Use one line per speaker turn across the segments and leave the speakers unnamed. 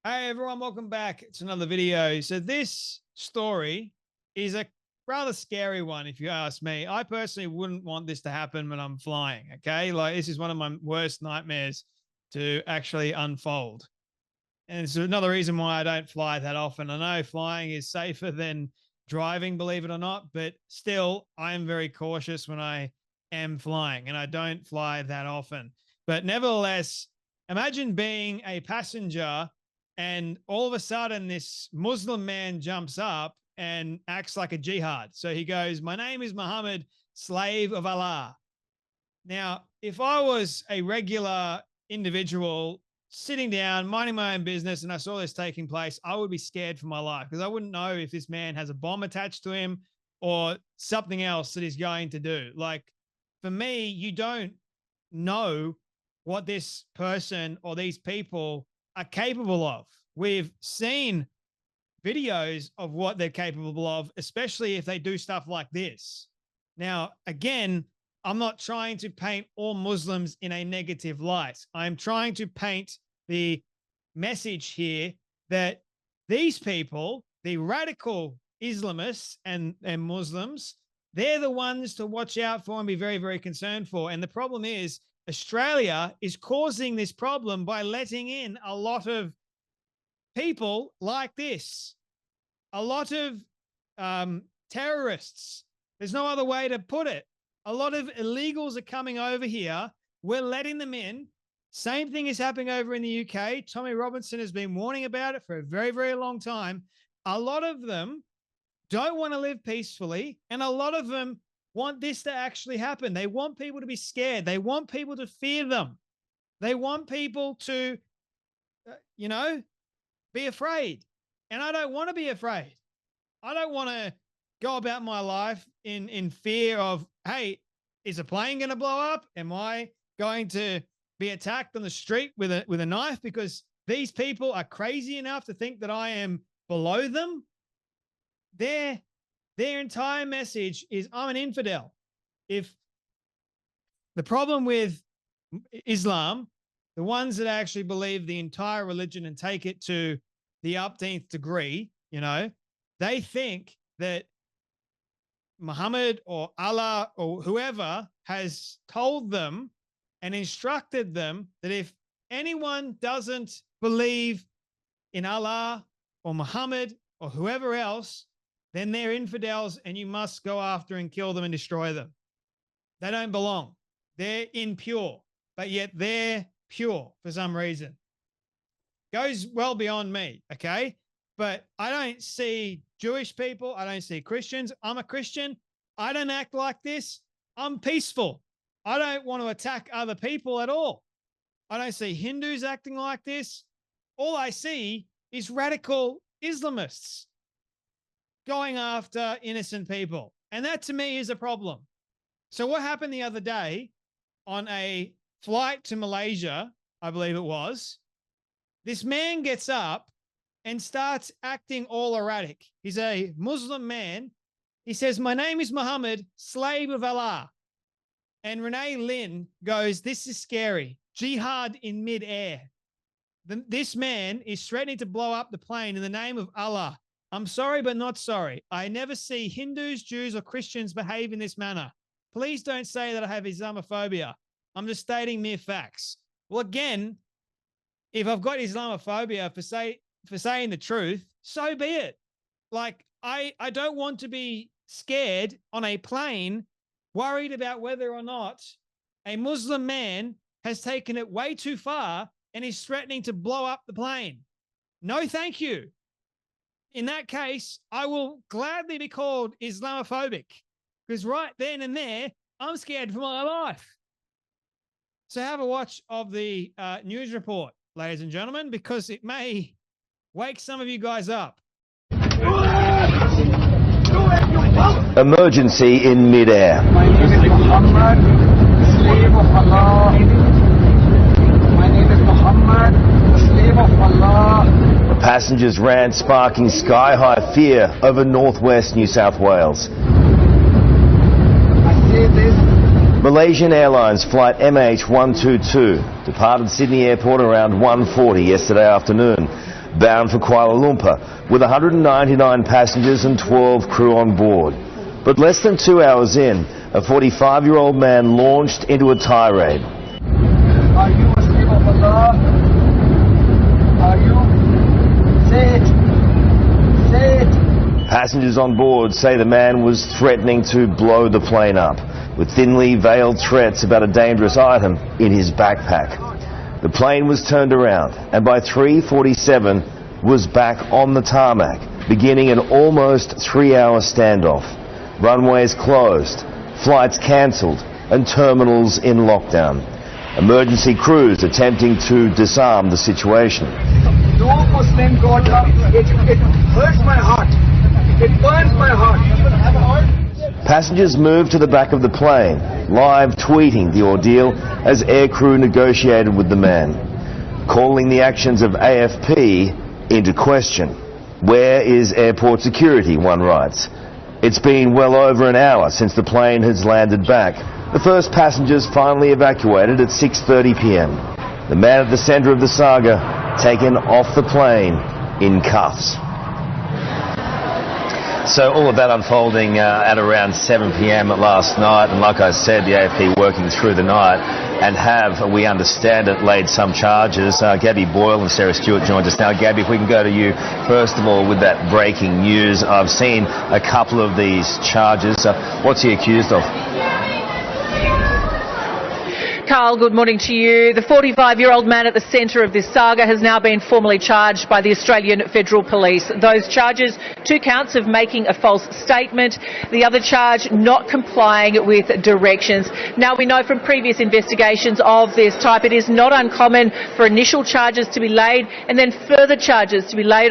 Hey everyone, welcome back to another video. So this story is a rather scary one, if you ask me. I personally wouldn't want this to happen when I'm flying, okay? Like, this is one of my worst nightmares to actually unfold. And it's another reason why I don't fly that often. I know flying is safer than driving, believe it or not, but still, I am very cautious when I am flying, and I don't fly that often. But nevertheless, imagine being a passenger and all of a sudden this Muslim man jumps up and acts like a jihad. So he goes, "My name is Muhammad, slave of Allah." Now, if I was a regular individual sitting down, minding my own business, and I saw this taking place, I would be scared for my life because I wouldn't know if this man has a bomb attached to him or something else that he's going to do. Like, for me, you don't know what this person or these people are capable of. We've seen videos of what they're capable of, especially if they do stuff like this. Now, again, I'm not trying to paint all Muslims in a negative light. I'm trying to paint the message here that these people, the radical Islamists and Muslims, they're the ones to watch out for and be very, very concerned for. And the problem is, Australia is causing this problem by letting in a lot of people like this, a lot of terrorists. There's no other way to put it. A lot of illegals are coming over here. We're letting them in. Same thing is happening over in the UK. Tommy Robinson has been warning about it for a very, very long time. A lot of them don't want to live peacefully, and a lot of them want this to actually happen. They want people to be scared. They want people to fear them. They want people to, be afraid. And I don't want to be afraid. I don't want to go about my life in fear of, hey, is a plane going to blow up? Am I going to be attacked on the street with a knife because these people are crazy enough to think that I am below them? Their entire message is, I'm an infidel. If the problem with Islam, the ones that actually believe the entire religion and take it to the upteenth degree, they think that Muhammad or Allah or whoever has told them and instructed them that if anyone doesn't believe in Allah or Muhammad or whoever else, then they're infidels and you must go after and kill them and destroy them. They don't belong. They're impure, but yet they're pure for some reason. Goes well beyond me, okay? But I don't see Jewish people. I don't see Christians. I'm a Christian. I don't act like this. I'm peaceful. I don't want to attack other people at all. I don't see Hindus acting like this. All I see is radical Islamists going after innocent people. And that to me is a problem. So what happened the other day on a flight to Malaysia, I believe it was, this man gets up and starts acting all erratic. He's a Muslim man. He says, "My name is Muhammad, slave of Allah." And Renee Lynn goes, "This is scary. Jihad in midair. This man is threatening to blow up the plane in the name of Allah. I'm sorry, but not sorry. I never see Hindus, Jews, or Christians behave in this manner. Please don't say that I have Islamophobia. I'm just stating mere facts." Well, again, if I've got Islamophobia for saying the truth, so be it. Like, I don't want to be scared on a plane, worried about whether or not a Muslim man has taken it way too far and is threatening to blow up the plane. No, thank you. In that case, I will gladly be called Islamophobic because right then and there, I'm scared for my life. So have a watch of the news report, ladies and gentlemen, because it may wake some of you guys up.
Emergency in midair.
My name is Muhammad, slave of Allah. My name is Muhammad, slave of Allah.
Passengers ran, sparking sky-high fear over northwest New South Wales.
I say this.
Malaysian Airlines flight MH122 departed Sydney Airport around 1:40 yesterday afternoon bound for Kuala Lumpur, with 199 passengers and 12 crew on board. But less than 2 hours in, a 45-year-old man launched into a tirade.
Are you a slave of Allah? Are you? Say it. Say it.
Passengers on board say the man was threatening to blow the plane up, with thinly veiled threats about a dangerous item in his backpack. The plane was turned around and by 3:47 was back on the tarmac, beginning an almost 3-hour standoff. Runways closed, flights cancelled, and terminals in lockdown. Emergency crews attempting to disarm the situation.
No Muslim got up. It hurts my heart. It burns my heart.
Passengers moved to the back of the plane, live tweeting the ordeal as aircrew negotiated with the man, calling the actions of AFP into question. Where is airport security, one writes. It's been well over an hour since the plane has landed back. The first passengers finally evacuated at 6:30 p.m. The man at the centre of the saga taken off the plane in cuffs. So all of that unfolding at around 7 p.m. last night, and like I said, the AFP working through the night and have, we understand it, laid some charges. Gabby Boyle and Sarah Stewart joined us now. Gabby, if we can go to you first of all with that breaking news. I've seen a couple of these charges. What's he accused of?
Carl, good morning to you. The 45-year-old man at the centre of this saga has now been formally charged by the Australian Federal Police. Those charges, 2 counts of making a false statement, the other charge not complying with directions. Now, we know from previous investigations of this type it is not uncommon for initial charges to be laid and then further charges to be laid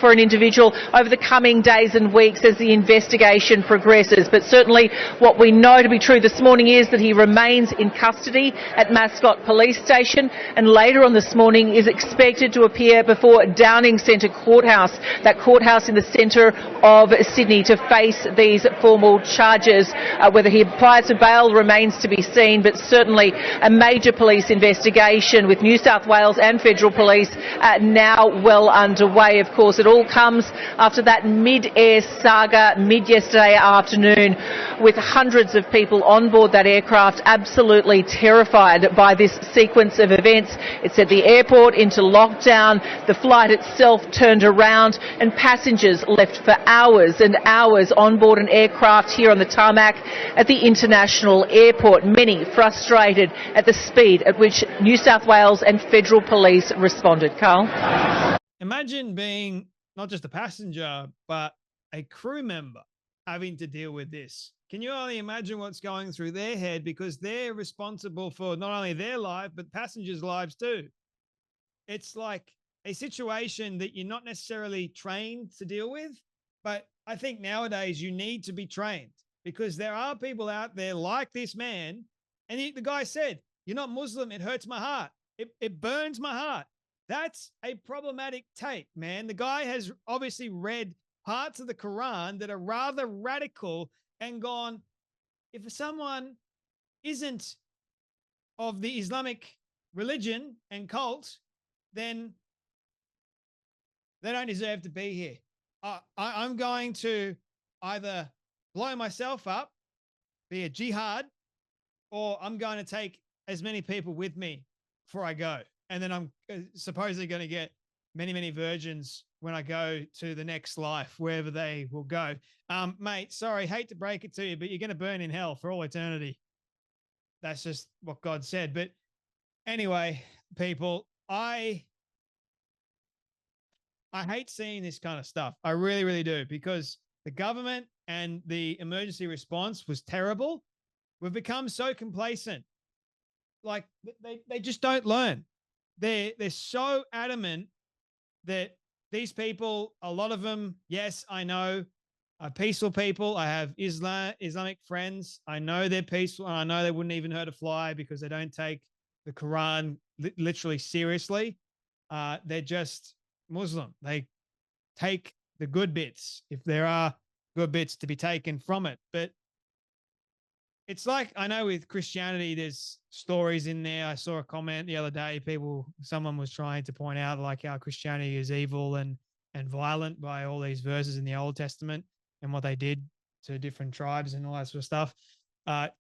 for an individual over the coming days and weeks as the investigation progresses. But certainly what we know to be true this morning is that he remains in custody at Mascot Police Station and later on this morning is expected to appear before Downing Centre Courthouse, that courthouse in the centre of Sydney, to face these formal charges. Whether he applies for bail remains to be seen, but certainly a major police investigation with New South Wales and Federal Police now well underway. Of course, it all comes after that mid-air saga mid-yesterday afternoon with hundreds of people on board that aircraft absolutely terrified by this sequence of events. It sent the airport into lockdown, the flight itself turned around and passengers left for hours and hours on board an aircraft here on the tarmac at the international airport, many frustrated at the speed at which New South Wales and Federal Police responded. Carl?
Imagine being not just a passenger, but a crew member having to deal with this. Can you only imagine what's going through their head, because they're responsible for not only their life, but passengers' lives too. It's like a situation that you're not necessarily trained to deal with, but I think nowadays you need to be trained, because there are people out there like this man. And the guy said, "You're not Muslim. It hurts my heart. It burns my heart." That's a problematic take, man. The guy has obviously read parts of the Quran that are rather radical and gone, if someone isn't of the Islamic religion and cult, then they don't deserve to be here. I'm going to either blow myself up, be a jihad, or I'm going to take as many people with me before I go. And then I'm supposedly going to get many, many virgins when I go to the next life, wherever they will go. Mate, sorry, hate to break it to you, but you're going to burn in hell for all eternity. That's just what God said. But anyway, people, I hate seeing this kind of stuff. I really, really do, because the government and the emergency response was terrible. We've become so complacent. Like they just don't learn. They're so adamant that these people, a lot of them, yes, I know, are peaceful people. I have Islamic friends. I know they're peaceful, and I know they wouldn't even hurt a fly because they don't take the Quran literally seriously. They're just Muslim. They take the good bits, if there are good bits to be taken from it. But it's like, I know with Christianity, there's stories in there. I saw a comment the other day. Someone was trying to point out like how Christianity is evil and violent by all these verses in the Old Testament and what they did to different tribes and all that sort of stuff.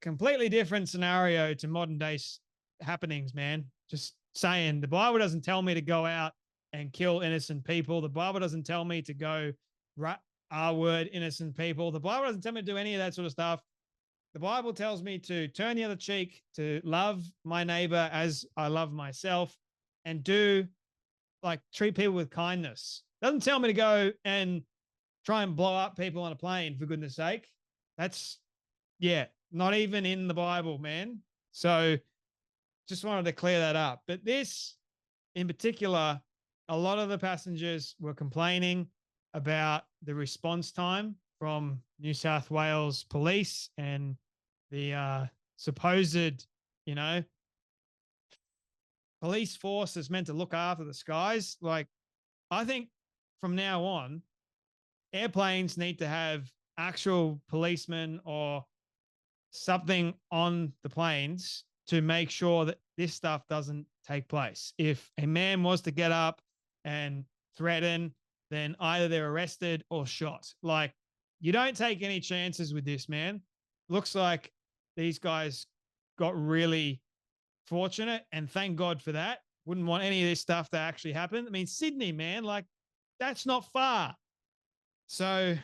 Completely different scenario to modern day happenings, man. Just saying, the Bible doesn't tell me to go out and kill innocent people. The Bible doesn't tell me to go R-word innocent people. The Bible doesn't tell me to do any of that sort of stuff. The Bible tells me to turn the other cheek, to love my neighbor as I love myself, and treat people with kindness. It doesn't tell me to go and try and blow up people on a plane, for goodness sake. That's, not even in the Bible, man. So just wanted to clear that up. But this in particular, a lot of the passengers were complaining about the response time from New South Wales police and the supposed, police force that's meant to look after the skies. Like, I think from now on, airplanes need to have actual policemen or something on the planes to make sure that this stuff doesn't take place. If a man was to get up and threaten, then either they're arrested or shot. Like, you don't take any chances with this, man. Looks like these guys got really fortunate, and thank God for that. Wouldn't want any of this stuff to actually happen. I mean, Sydney, man, like, that's not far. So,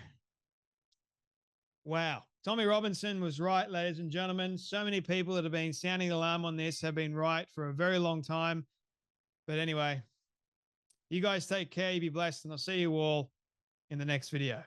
wow. Tommy Robinson was right, ladies and gentlemen. So many people that have been sounding the alarm on this have been right for a very long time. But anyway, you guys take care, you be blessed, and I'll see you all in the next video.